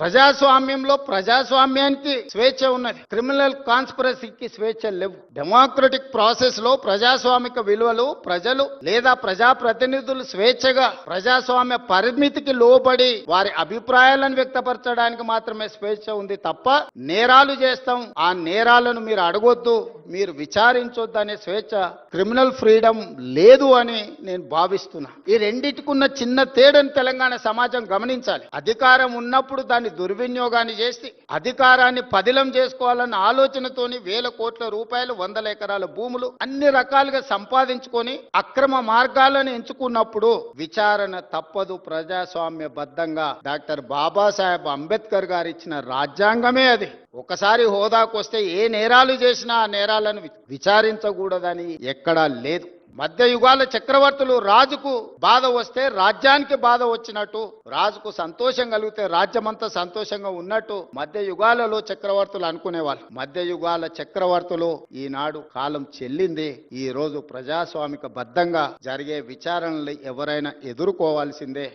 ప్రజాస్వామ్యంలో ప్రజాస్వామ్యానికి స్వేచ్ఛ ఉన్నది, క్రిమినల్ కాన్స్పిరసీకి స్వేచ్ఛ లేవు. డెమోక్రటిక్ ప్రాసెస్ లో ప్రజాస్వామిక విలువలు ప్రజలు లేదా ప్రజాప్రతినిధులు స్వేచ్ఛగా ప్రజాస్వామ్య పరిమితికి లోబడి వారి అభిప్రాయాలను వ్యక్తపరచడానికి మాత్రమే స్వేచ్ఛ ఉంది తప్ప నేరాలు చేస్తాం, ఆ నేరాలను మీరు అడగొద్దు, మీరు విచారించొద్దు అనే స్వేచ్ఛ, క్రిమినల్ ఫ్రీడమ్ లేదు అని నేను భావిస్తున్నా. ఈ రెండిటికున్న చిన్న తేడాను తెలంగాణ సమాజం గమనించాలి. అధికారం ఉన్నప్పుడు దాన్ని దుర్వినియోగాన్ని చేసి అధికారాన్ని పదిలం చేసుకోవాలన్న ఆలోచనతోని వేల కోట్ల రూపాయలు, వందల ఎకరాల భూములు అన్ని రకాలుగా సంపాదించుకొని అక్రమ మార్గాలను ఎంచుకున్నప్పుడు విచారణ తప్పదు. ప్రజాస్వామ్యబద్ధంగా డాక్టర్ బాబాసాహెబ్ అంబేద్కర్ గారు ఇచ్చిన రాజ్యాంగమే అది. ఒకసారి హోదాకు వస్తే ఏ నేరాలు చేసినా ఆ నేరాలను విచారించకూడదని ఎక్కడా లేదు. మధ్య యుగాల చక్రవర్తులు రాజుకు బాధ వస్తే రాజ్యానికి బాధ వచ్చినట్టు, రాజుకు సంతోషం కలిగితే రాజ్యమంతా సంతోషంగా ఉన్నట్టు మధ్య యుగాలలో చక్రవర్తులు అనుకునేవాళ్ళు. మధ్య యుగాల చక్రవర్తులు ఈనాడు కాలం చెల్లింది. ఈ రోజు ప్రజాస్వామిక బద్ధంగా జరిగే విచారణలు ఎవరైనా ఎదుర్కోవాల్సిందే.